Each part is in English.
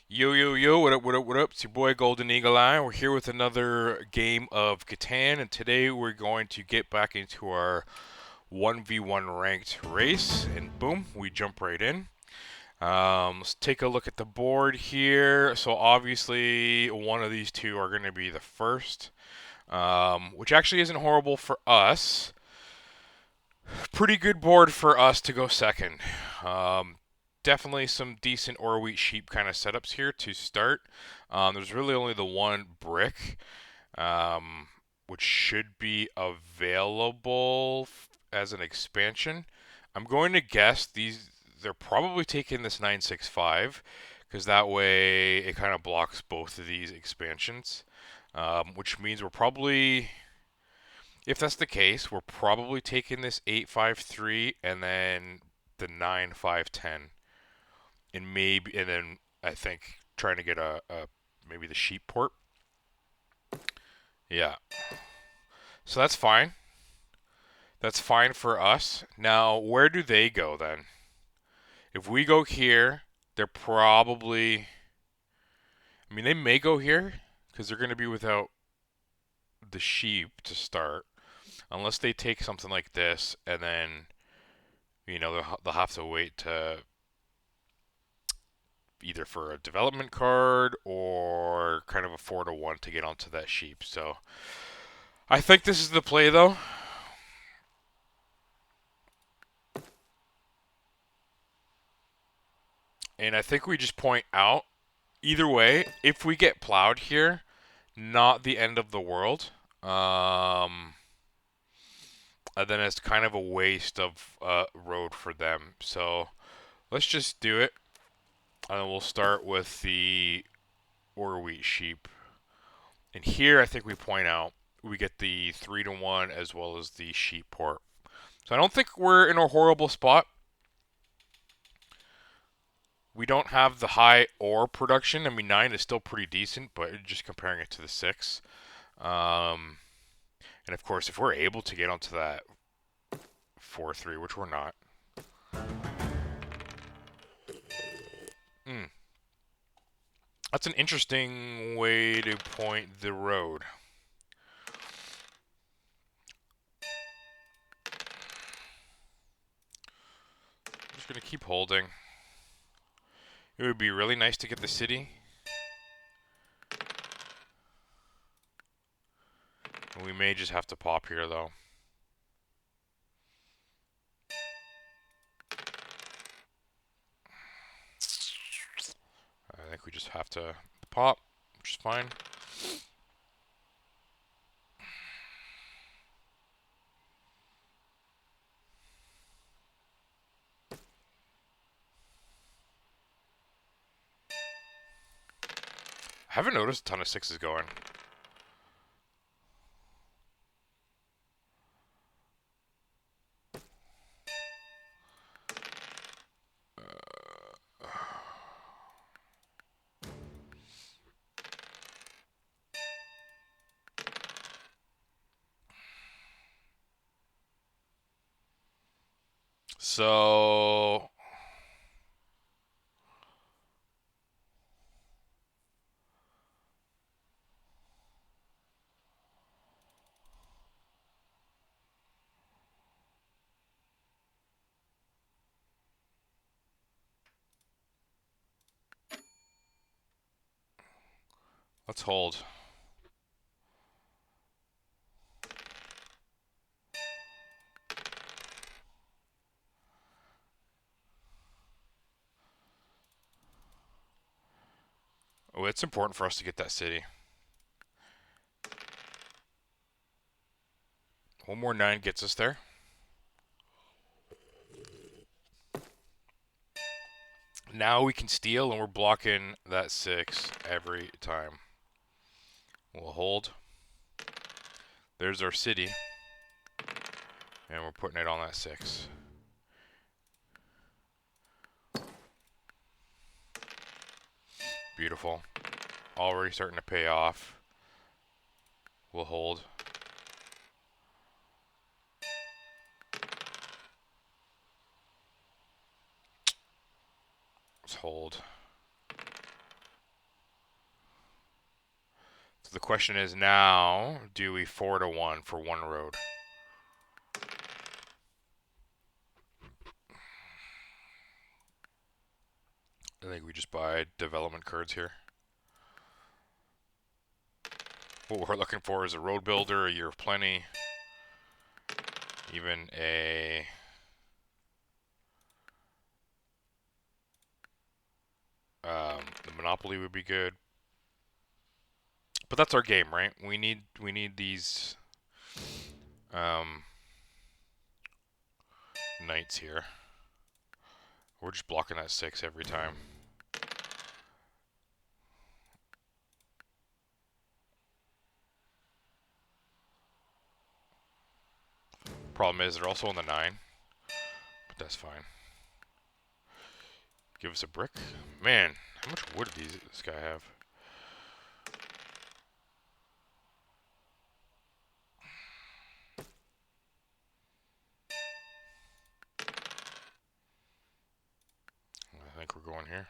Yo, yo, yo, what up, what up, what up? It's your boy GoldenEagleEye. We're here with another game of Catan, and today we're going to get back into our 1v1 ranked race, and boom, we jump right in. Let's take a look at the board here. So obviously, one of these two are going to be the first, which actually isn't horrible for us. Pretty good board for us to go second. Um, Definitely some decent ore wheat sheep kind of setups here to start. There's really only the one brick, um, which should be available as an expansion. I'm going to guess they're probably taking this 965 because that way it kind of blocks both of these expansions, which means we're probably, if that's the case, we're probably taking this 853 and then the 9510 and then I think trying to get a maybe the sheep port. Yeah. So that's fine. That's fine for us. Now, where do they go then? If we go here, they're probably, I mean, they may go here because they're going to be without the sheep to start unless they take something like this and then they'll have to wait to either for a development card or kind of a 4-1 to get onto that sheep. So I think this is the play though. And I think we just point out either way, if we get plowed here, not the end of the world. And then it's kind of a waste of road for them. So let's just do it. And then we'll start with the ore wheat sheep. And here I think we point out we get the 3-1 as well as the sheep port. So I don't think we're in a horrible spot. We don't have the high ore production. I mean, 9 is still pretty decent, but just comparing it to the 6. Um, and of course, if we're able to get onto that 4-3, which we're not. Mm, that's an interesting way to point the road. I'm just going to keep holding. It would be really nice to get the city. We may just have to pop here, though. I think we just have to pop, which is fine. I haven't noticed a ton of 6s going. So let's hold. Oh, it's important for us to get that city. One more 9 gets us there. Now we can steal, and we're blocking that 6 every time. We'll hold. There's our city. And we're putting it on that 6. Beautiful. Already starting to pay off. We'll hold. Let's hold. the question is now, do we 4-1 for one road? I think we just buy development cards here. What we're looking for is a road builder, a year of plenty, even a the monopoly would be good. But that's our game, right? We need these knights here. We're just blocking that 6 every time. Problem is they're also on the 9, but that's fine. Give us a brick. Man, how much wood does this guy have? I think we're going here.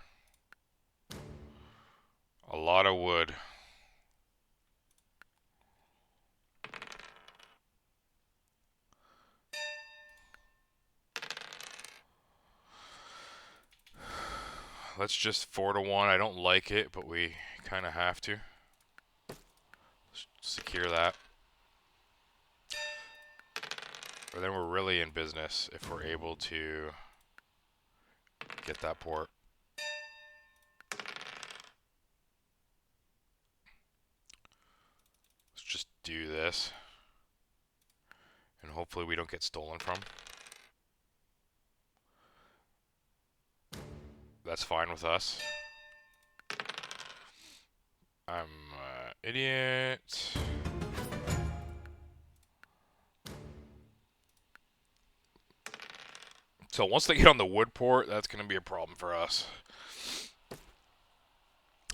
A lot of wood. Let's just 4-1. I don't like it, but we kind of have to. Let's secure that. Or then we're really in business if we're able to get that port. Let's just do this. And hopefully we don't get stolen from. That's fine with us. I'm an idiot. So once they get on the wood port, that's going to be a problem for us.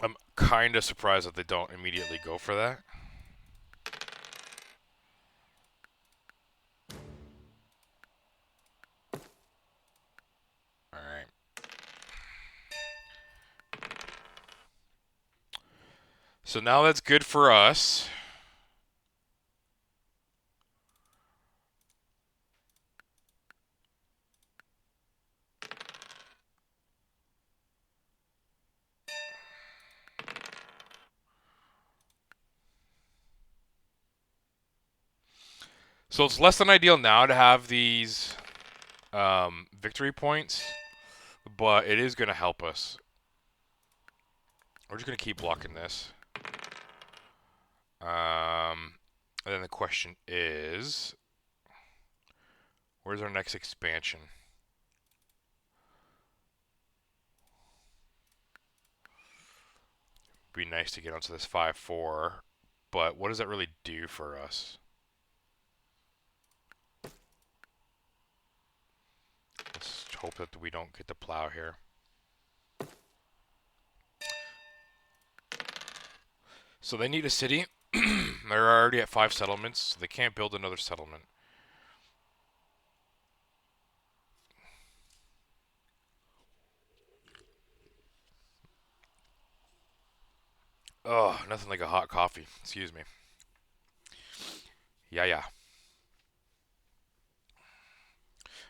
I'm kind of surprised that they don't immediately go for that. Alright. So now that's good for us. So it's less than ideal now to have these victory points, but it is going to help us. We're just going to keep blocking this. And then the question is, where's our next expansion? Be nice to get onto this 5-4, but what does that really do for us? Let's hope that we don't get the plow here. So they need a city. They're already at 5 settlements, so they can't build another settlement. Oh, nothing like a hot coffee. Excuse me. Yeah.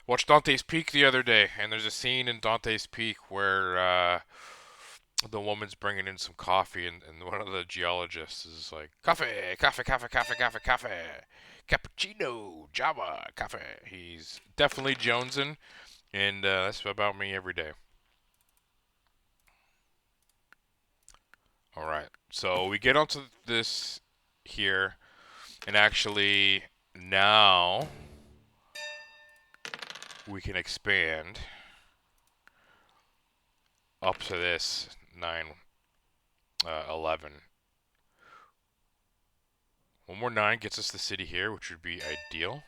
Watched Dante's Peak the other day, and there's a scene in Dante's Peak where the woman's bringing in some coffee, and one of the geologists is like, coffee, cappuccino, Java, coffee. He's definitely jonesing, and that's about me every day. All right, so we get onto this here, and actually now we can expand up to this 9, 11. One more 9 gets us the city here, which would be ideal.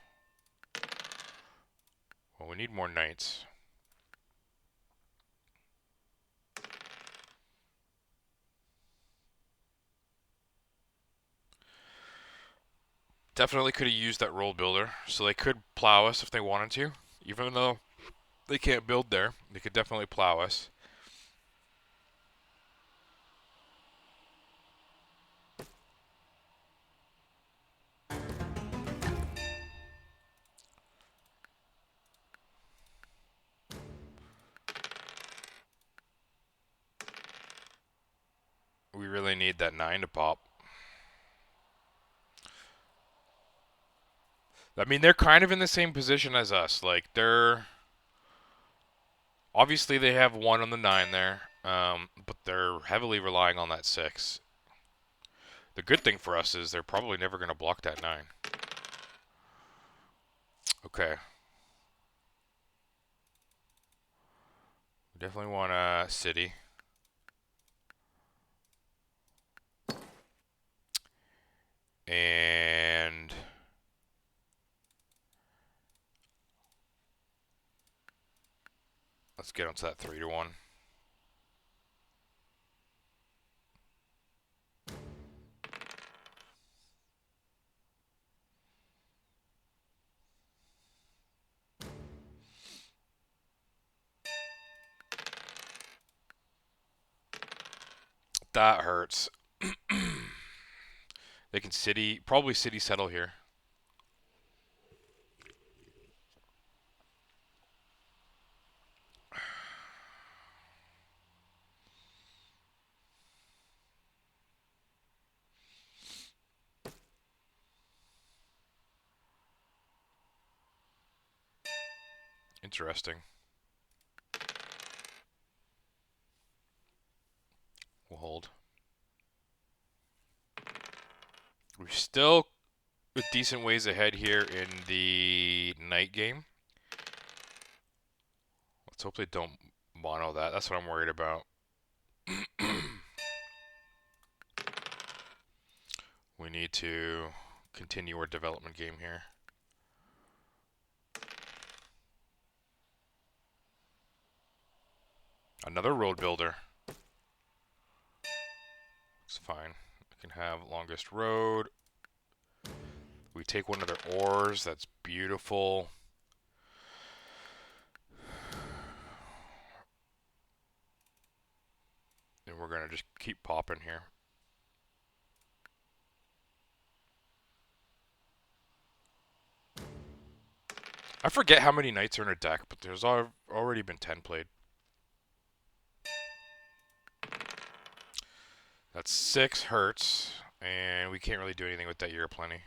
Well, we need more knights. Definitely could have used that roll builder, so they could plow us if they wanted to. Even though they can't build there, they could definitely plow us. We really need that 9 to pop. I mean, they're kind of in the same position as us. Like, they're... Obviously, they have 1 on the 9 there, but they're heavily relying on that 6. The good thing for us is they're probably never going to block that 9. Okay. We definitely want a city. And... let's get onto that 3 to 1. That hurts. They can probably city settle here. Interesting. We'll hold. We're still a decent ways ahead here in the night game. Let's hope they don't mono that. That's what I'm worried about. We need to continue our development game here. Another road builder. It's fine. We can have longest road. We take one of their ores. That's beautiful. And we're going to just keep popping here. I forget how many knights are in a deck, but there's already been 10 played. That's 6 hurts, and we can't really do anything with that year of plenty.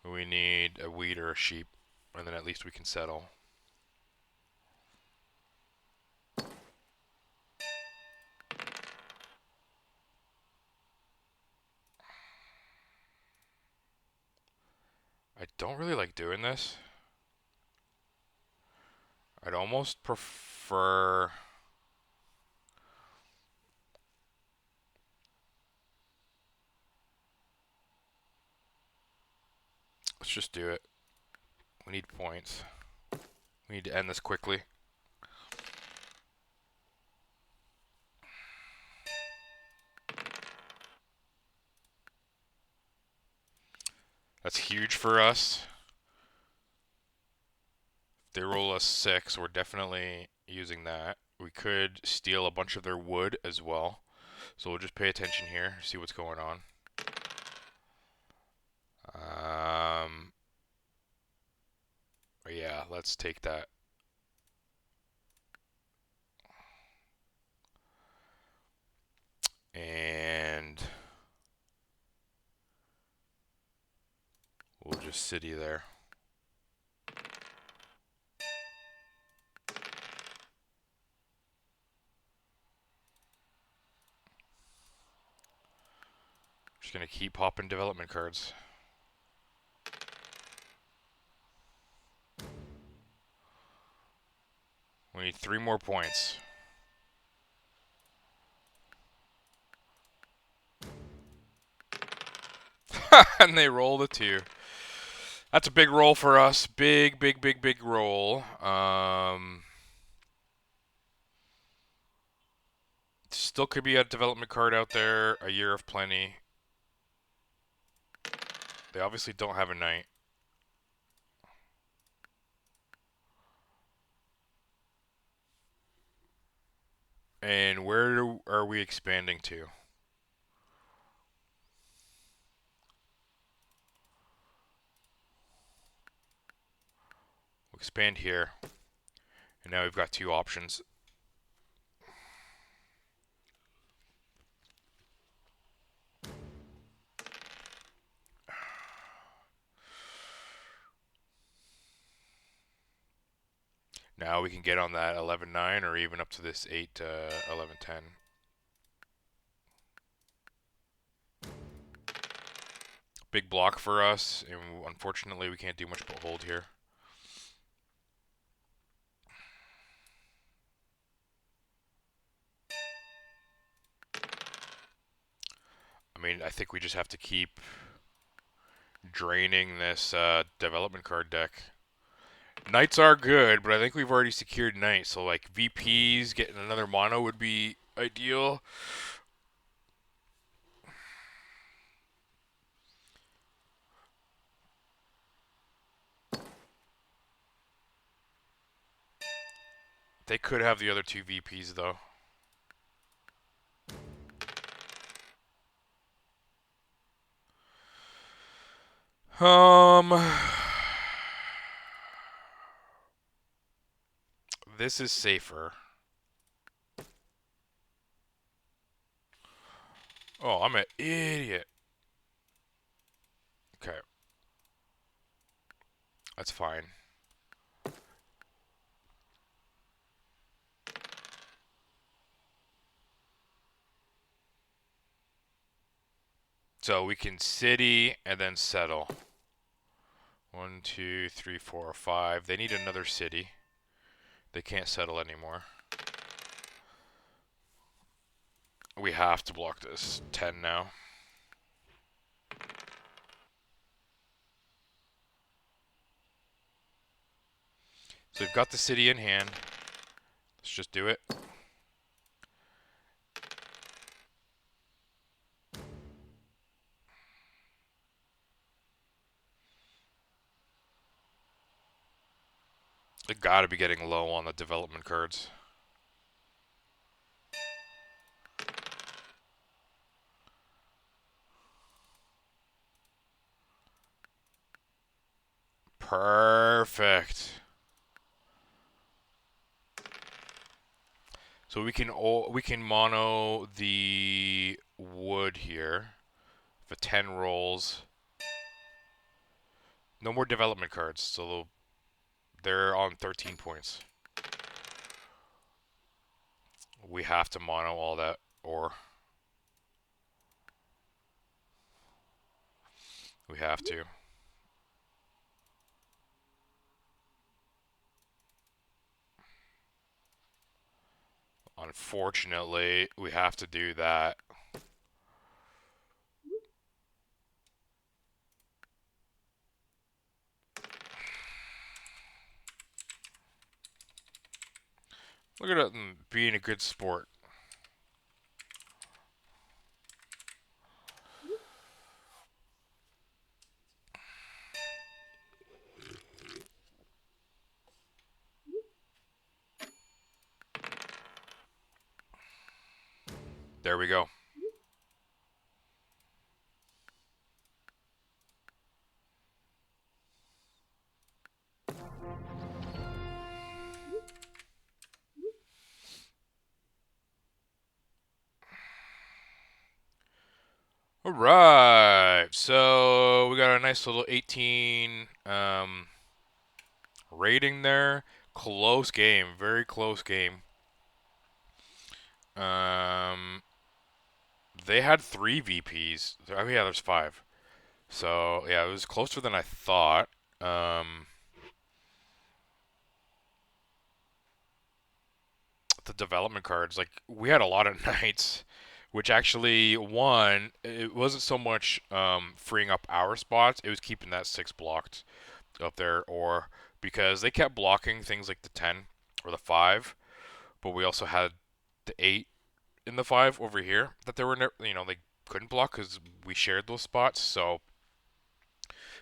We need a wheat or a sheep, and then at least we can settle. I don't really like doing this. I'd almost prefer... let's just do it. We need points. We need to end this quickly. That's huge for us. If they roll a 6, we're definitely using that. We could steal a bunch of their wood as well. So we'll just pay attention here, see what's going on. Yeah, let's take that. And we'll just city there. Just gonna keep popping development cards. We need 3 more points. And they roll the 2. That's a big roll for us. Big, big, big, big roll. Still could be a development card out there. A year of plenty. They obviously don't have a knight. And where are we expanding to? We'll expand here. And now we've got 2 options. Now we can get on that 11-9 or even up to this 8-11-10. Big block for us, and unfortunately we can't do much but hold here. I mean, I think we just have to keep draining this development card deck. Knights are good, but I think we've already secured knights, so like VPs, getting another mono would be ideal. They could have the other two VPs though. Um, this is safer. Oh, I'm an idiot. Okay, that's fine. So we can city and then settle. 1, 2, 3, 4, 5. They need another city. They can't settle anymore. We have to block this 10 now. So we've got the city in hand. Let's just do it. They gotta be getting low on the development cards. Perfect. So we can mono the wood here for 10 rolls. No more development cards, so they're on 13 points. We have to mono all that ore. We have to. Unfortunately, we have to do that. Look at them being a good sport. There we go. All right. So we got a nice little 18 rating there. Close game. Very close game. They had 3 VPs. Oh, yeah, there's 5. So, yeah, it was closer than I thought. The development cards, like, we had a lot of knights, which actually, one, it wasn't so much freeing up our spots, it was keeping that 6 blocked up there, or because they kept blocking things like the 10 or the 5, but we also had the 8 in the 5 over here that they were, they couldn't block because we shared those spots, so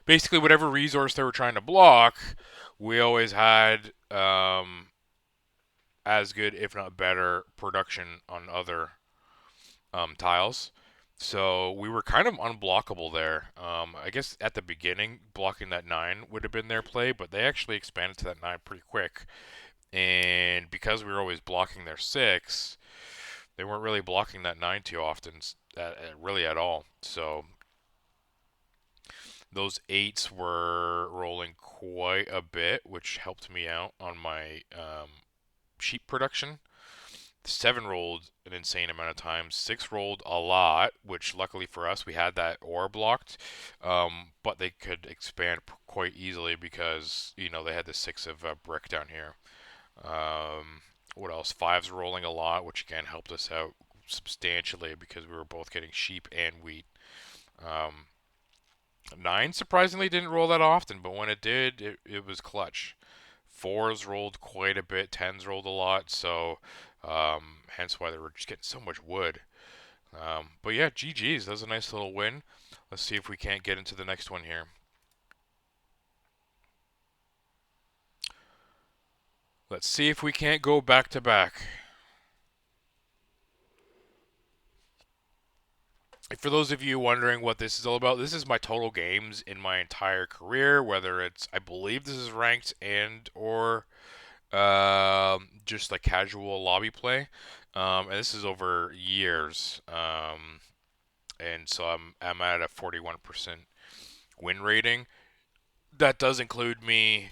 basically whatever resource they were trying to block, we always had as good, if not better, production on other tiles. So we were kind of unblockable there. I guess at the beginning, blocking that 9 would have been their play, but they actually expanded to that 9 pretty quick. And because we were always blocking their 6, they weren't really blocking that 9 too often, really at all. So Those 8s were rolling quite a bit, which helped me out on my sheep production. 7 rolled an insane amount of times. 6 rolled a lot, which luckily for us, we had that ore blocked. But they could expand quite easily because, they had the 6 of brick down here. What else? 5's rolling a lot, which again helped us out substantially because we were both getting sheep and wheat. 9 surprisingly didn't roll that often, but when it did, it was clutch. 4's rolled quite a bit, 10's rolled a lot, so hence why they were just getting so much wood. But yeah, GG's. That was a nice little win. Let's see if we can't get into the next one here. Let's see if we can't go back to back. For those of you wondering what this is all about, this is my total games in my entire career, whether it's, I believe this is ranked and or just like casual lobby play. And this is over years. And so I'm at a 41% win rating. That does include me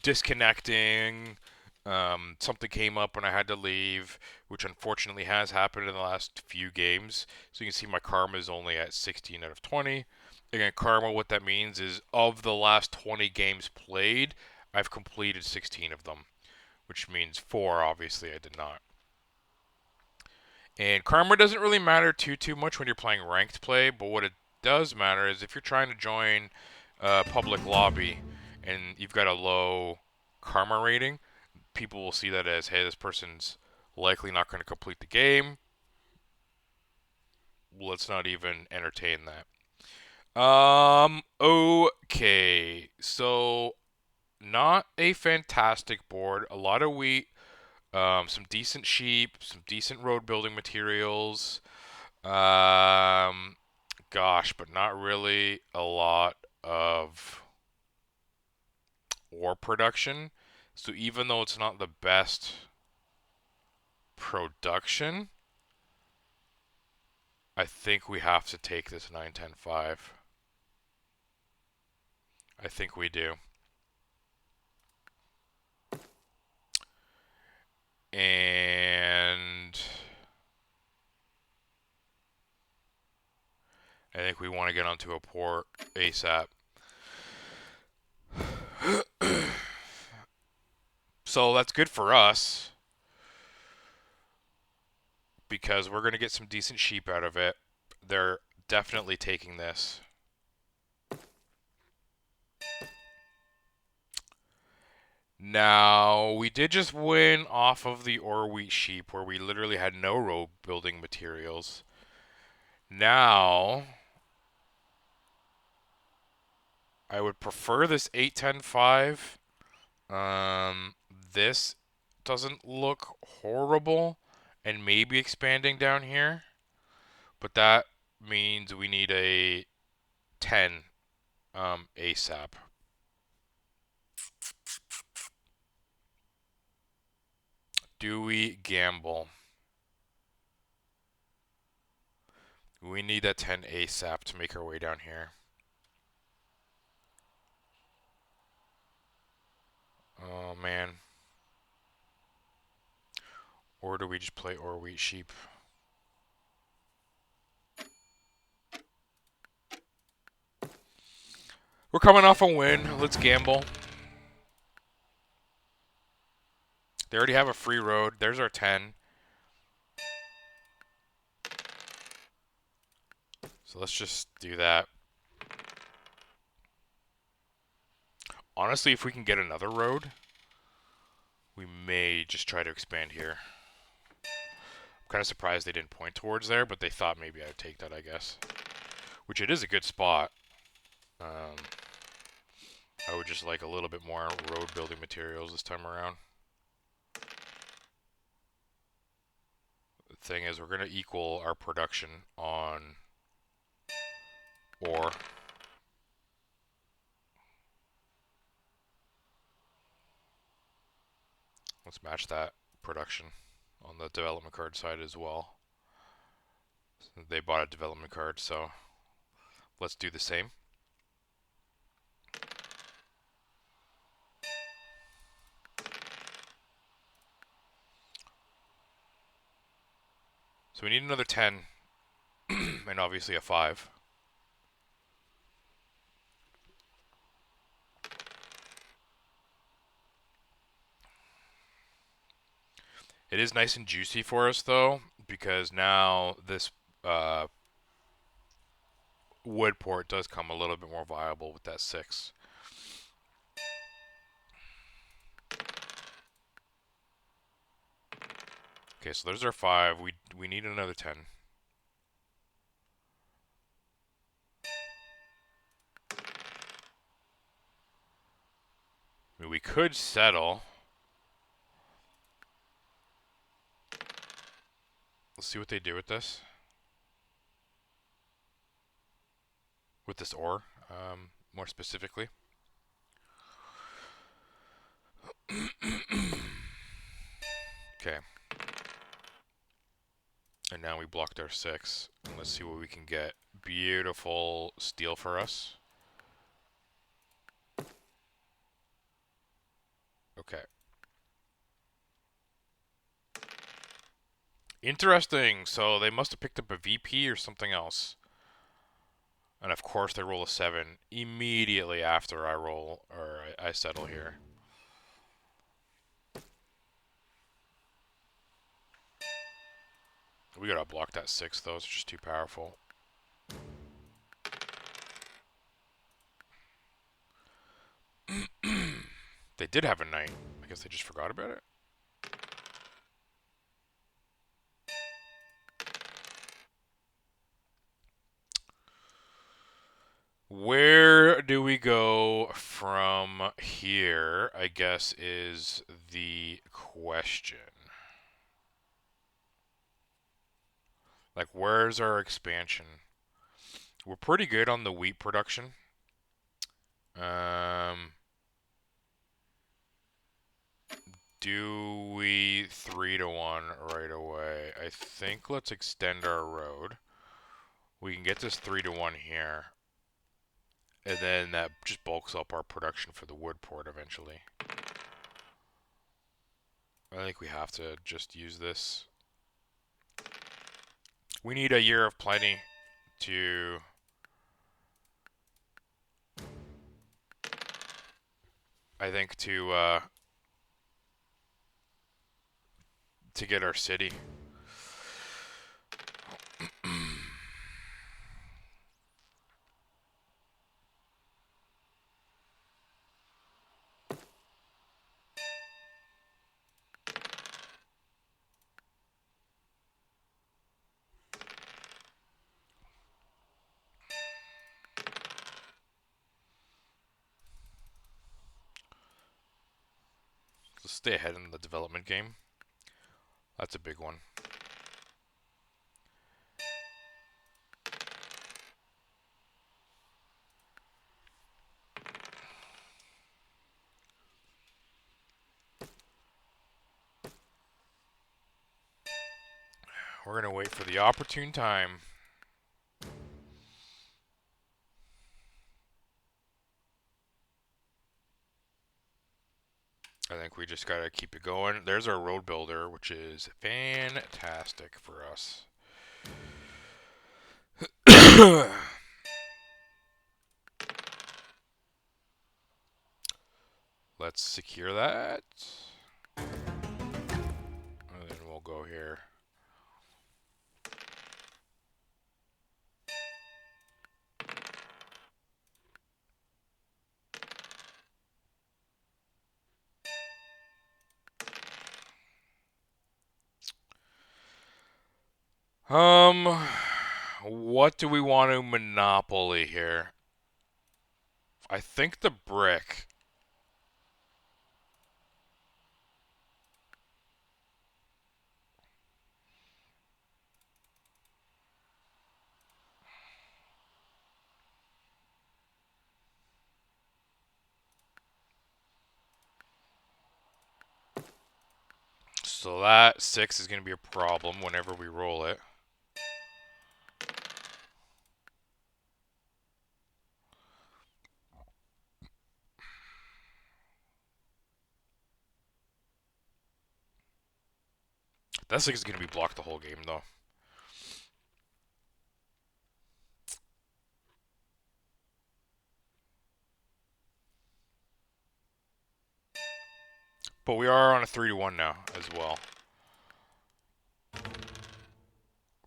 disconnecting. Something came up when I had to leave, which unfortunately has happened in the last few games. So you can see my karma is only at 16 out of 20. Again, karma, what that means is of the last 20 games played, I've completed 16 of them, which means 4, obviously, I did not. And karma doesn't really matter too much when you're playing ranked play, but what it does matter is if you're trying to join a public lobby and you've got a low karma rating, people will see that as, hey, this person's likely not going to complete the game. Let's not even entertain that. Okay. So, not a fantastic board. A lot of wheat, some decent sheep, some decent road building materials. Gosh, but not really a lot of ore production. So even though it's not the best production, I think we have to take this 9-10-5. I think we do. And I think we want to get onto a port ASAP. So that's good for us because we're going to get some decent sheep out of it. They're definitely taking this. Now, we did just win off of the ore wheat sheep where we literally had no road building materials. Now, I would prefer this 8-10-5. This doesn't look horrible and maybe expanding down here, but that means we need a 10 ASAP. Do we gamble? We need that 10 ASAP to make our way down here. Oh man. Or do we just play ore wheat sheep? We're coming off a win. Let's gamble. They already have a free road. There's our 10. So let's just do that. Honestly, if we can get another road, we may just try to expand here. I'm kind of surprised they didn't point towards there, but they thought maybe I would take that, I guess. Which it is a good spot. I would just like a little bit more road building materials this time around. The thing is, we're going to equal our production on ore. Let's match that production on the development card side as well. They bought a development card, so let's do the same. So we need another 10, and obviously a 5. It is nice and juicy for us, though, because now this uh, wood port does come a little bit more viable with that 6. Okay, so there's our 5. We need another 10. I mean, we could settle. Let's see what they do with this. With this ore, more specifically. Okay. And now we blocked our 6. And let's see what we can get. Beautiful steel for us. Okay. Interesting. So they must have picked up a VP or something else. And of course they roll a 7 immediately after I roll, or I settle here. We gotta block that 6 though, it's just too powerful. They did have a knight. I guess they just forgot about it. Where do we go from here, I guess, is the question. Like, where's our expansion? We're pretty good on the wheat production. Do we 3-1 right away? I think let's extend our road. We can get this 3-1 here. And then that just bulks up our production for the wood port eventually. I think we have to just use this. We need a year of plenty to... I think to get our city. Let's stay ahead in the development game. That's a big one. We're going to wait for the opportune time. I think we just got to keep it going. There's our road builder, which is fantastic for us. Let's secure that. And then we'll go here. What do we want to monopoly here? I think the brick. So that 6 is going to be a problem whenever we roll it. That 6 is going to be blocked the whole game, though. But we are on a 3-1 now as well.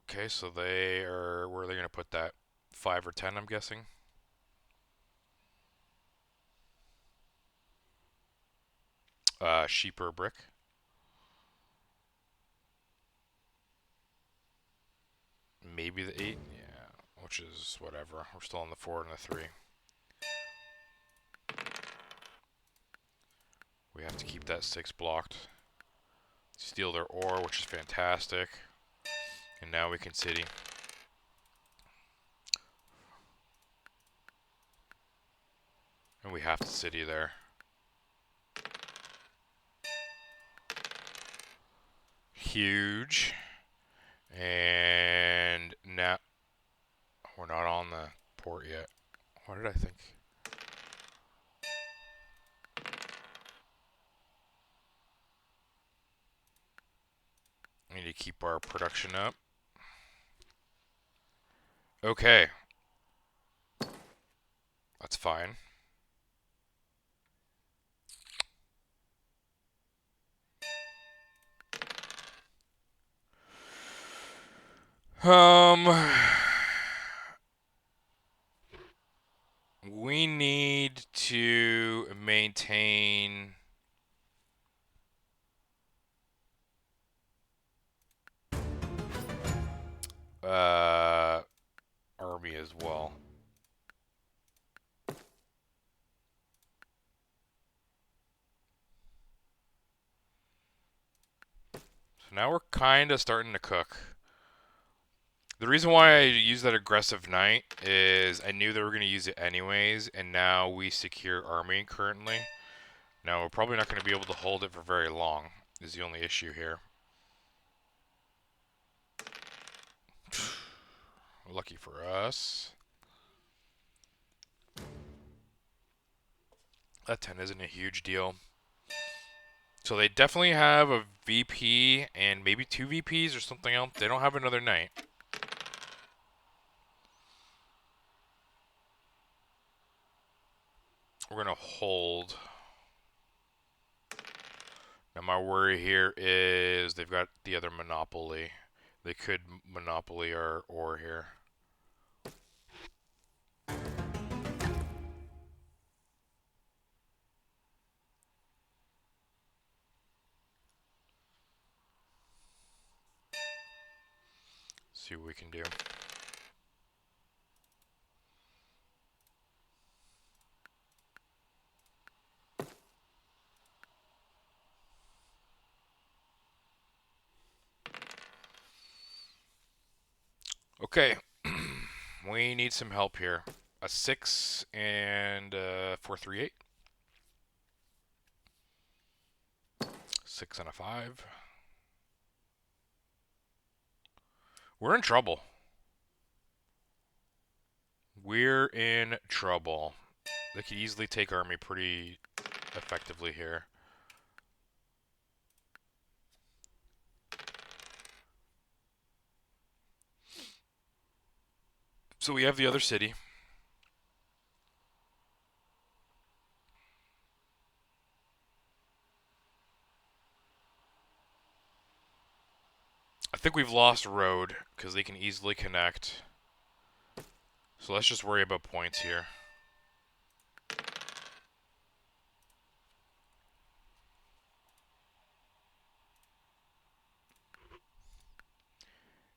Okay, so they are... Where are they going to put that? 5 or 10, I'm guessing? Sheep or brick? Maybe the 8? Yeah, which is whatever. We're still on the 4 and the 3. We have to keep that 6 blocked. Steal their ore, which is fantastic. And now we can city. And we have to city there. Huge. And now we're not on the port yet. What did I think? We need to keep our production up. Okay. That's fine. We need to maintain army as well. So now we're kind of starting to cook. The reason why I used that aggressive knight is I knew they were going to use it anyways, and now we secure army currently. Now we're probably not going to be able to hold it for very long, is the only issue here. Lucky for us. That 10 isn't a huge deal. So they definitely have a VP and maybe 2 VPs or something else. They don't have another knight. We're going to hold. Now my worry here is they've got the other monopoly. They could monopoly our ore here. See what we can do. Okay. We need some help here. A 6 and 4-3-8. 6 and a 5. We're in trouble. We're in trouble. They could easily take army pretty effectively here. So we have the other city. I think we've lost road because they can easily connect. So let's just worry about points here.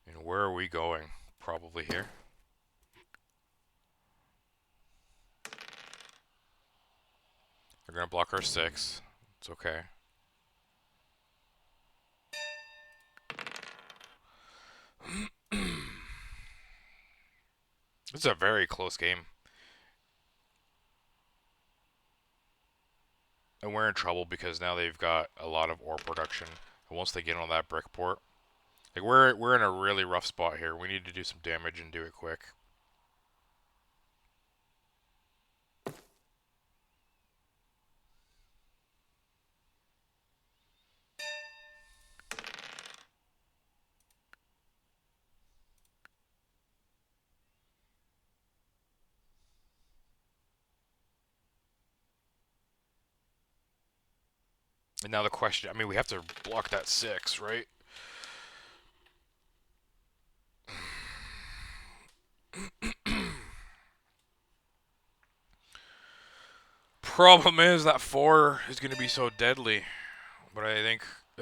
And where are we going? Probably here. They're going to block our 6. It's okay. This is a very close game. And we're in trouble because now they've got a lot of ore production. And once they get on that brick port, like we're in a really rough spot here. We need to do some damage and do it quick. And now the question, I mean, we have to block that 6, right? Problem is that 4 is going to be so deadly. But I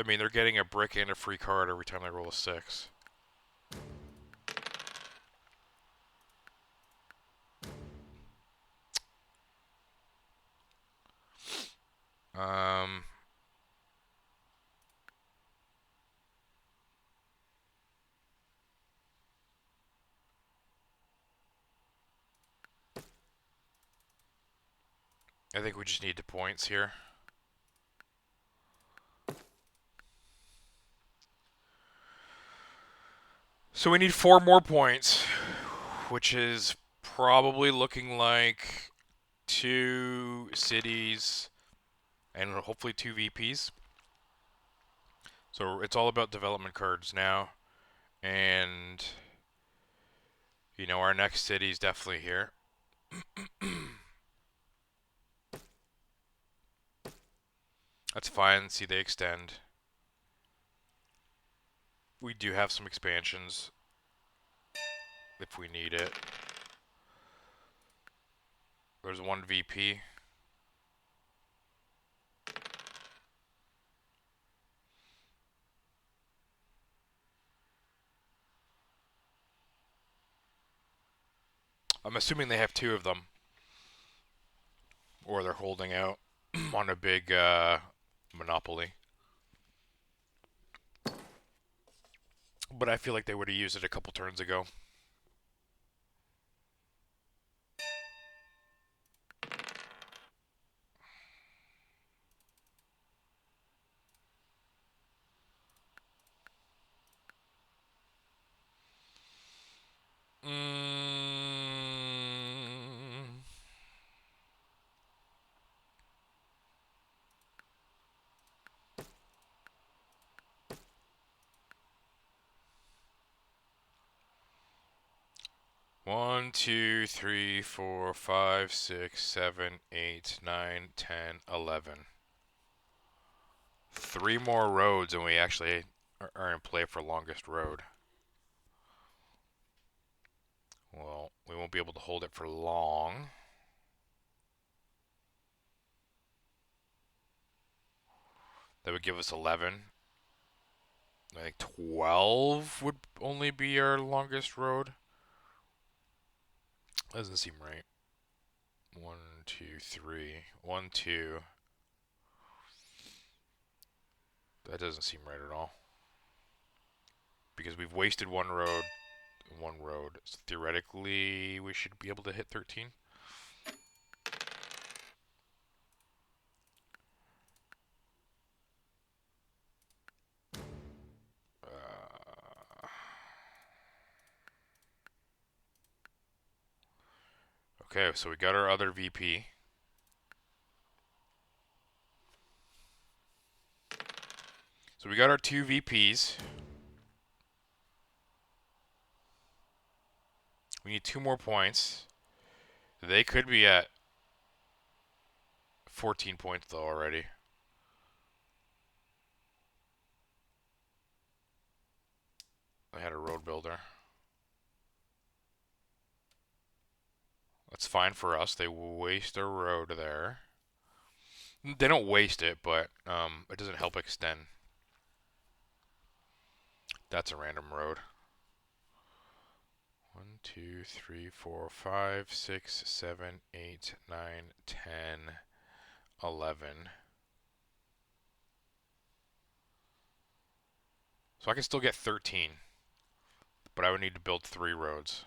mean, they're getting a brick and a free card every time they roll a 6. Um, I think we just need the points here. So we need 4 more points, which is probably looking like 2 cities and hopefully 2 VPs. So it's all about development cards now. And, you know, our next city is definitely here. That's fine. See, they extend. We do have some expansions if we need it. There's 1 VP. I'm assuming they have 2 of them. Or they're holding out on a big monopoly. But I feel like they would have used it a couple turns ago. Mm. 1, 2, 3, 4, 5, 6, 7, 8, 9, 10, 11. 3 more roads, and we actually are in play for longest road. Well, we won't be able to hold it for long. That would give us 11. I think 12 would only be our longest road. Doesn't seem right. 1, 2, 3. 1, 2. That doesn't seem right at all. Because we've wasted 1 road. 1 road. So theoretically, we should be able to hit 13. Okay, so we got our other VP. So we got our 2 VPs. We need 2 more points. They could be at 14 points though already. They had a road builder. That's fine for us. They waste a road there. They don't waste it, but it doesn't help extend. That's a random road. 1, 2, 3, 4, 5, 6, 7, 8, 9, 10, 11. So I can still get 13. But I would need to build 3 roads.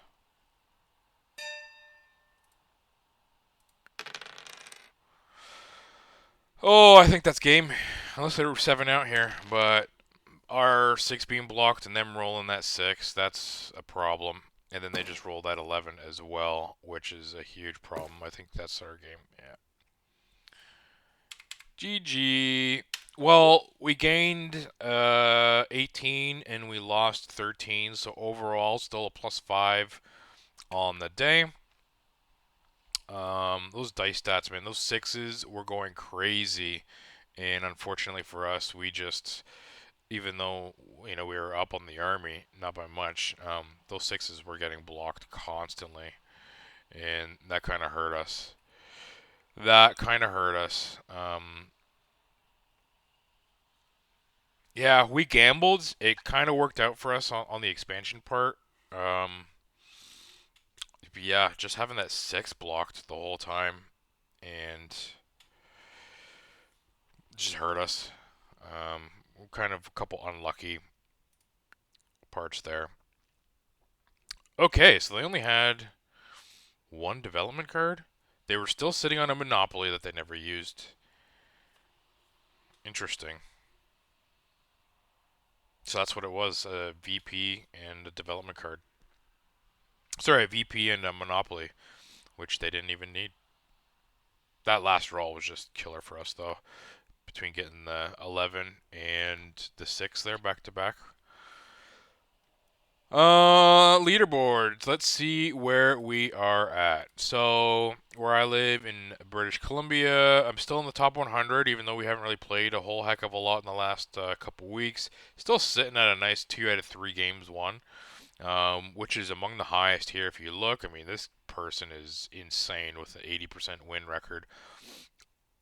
Oh, I think that's game. Unless there were 7 out here. But our 6 being blocked and them rolling that 6, that's a problem. And then they just roll that 11 as well, which is a huge problem. I think that's our game. Yeah. GG. Well, we gained 18 and we lost 13, so overall still a +5 on the day. Those dice stats, man, those 6s were going crazy And unfortunately for us, we just, even though we were up on the army, not by much, those sixes were getting blocked constantly, and that kind of hurt us. That kind of hurt us. Yeah, we gambled. It kind of worked out for us on the expansion part. Um, but yeah, just having that six blocked the whole time and just hurt us. Um, kind of a couple unlucky parts there. Okay, so they only had one development card. They were still sitting on a monopoly that they never used. Interesting. So that's what it was, a VP and a development card. Sorry, a VP and a monopoly, which they didn't even need. That last roll was just killer for us, though. Between getting the 11 and the 6 there back to back. Leaderboards. Let's see where we are at. So, where I live in British Columbia, I'm still in the top 100, even though we haven't really played a whole heck of a lot in the last couple weeks. Still sitting at a nice 2 out of 3 games won, which is among the highest here. If you look, I mean, this person is insane with an 80% win record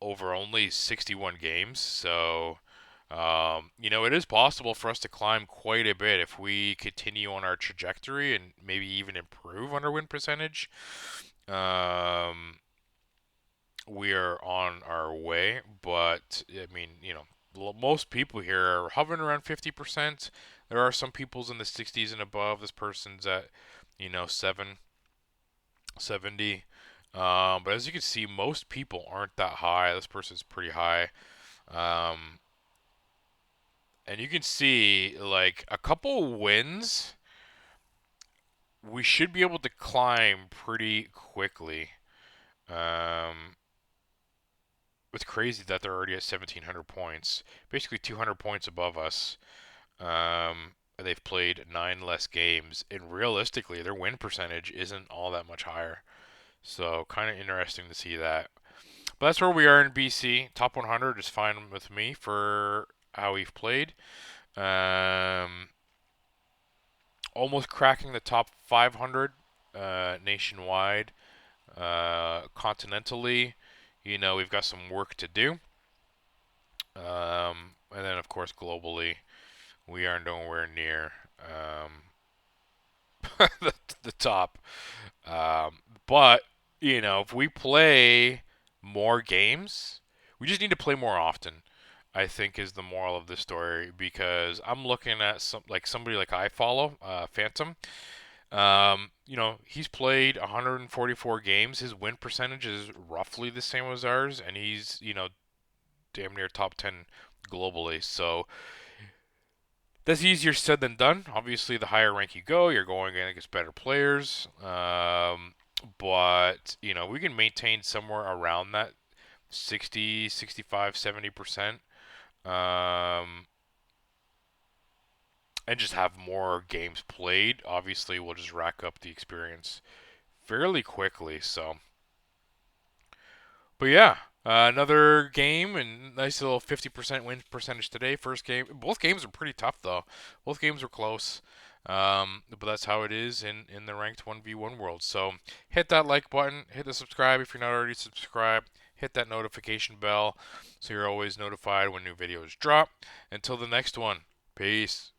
over only 61 games. So, it is possible for us to climb quite a bit if we continue on our trajectory and maybe even improve on our win percentage. Um, we are on our way, but I mean, most people here are hovering around 50%. There are some people's in the 60s and above. This person's at, 770. But as you can see, most people aren't that high. This person's pretty high. Um, and you can see, like, a couple wins, we should be able to climb pretty quickly. Um, it's crazy that they're already at 1,700 points, basically 200 points above us. They've played 9 less games, and realistically, their win percentage isn't all that much higher. So, kind of interesting to see that. But that's where we are in BC. Top 100 is fine with me for how we've played. Um, Almost cracking the top 500 nationwide. Continentally, we've got some work to do. And then, of course, globally, we are nowhere near the top. But, if we play more games, we just need to play more often. I think is the moral of this story because I'm looking at somebody like I follow, Phantom. He's played 144 games. His win percentage is roughly the same as ours, and he's, damn near top 10 globally. So that's easier said than done. Obviously, the higher rank you go, you're going against better players. But, we can maintain somewhere around that 60, 65, 70%. Um, and just have more games played. Obviously, we'll just rack up the experience fairly quickly. So, but yeah, another game and nice little 50% win percentage today. First game. Both games are pretty tough though. Both games are close. But that's how it is in the ranked 1v1 world. So hit that like button, hit the subscribe if you're not already subscribed, hit that notification bell so you're always notified when new videos drop. Until the next one, peace.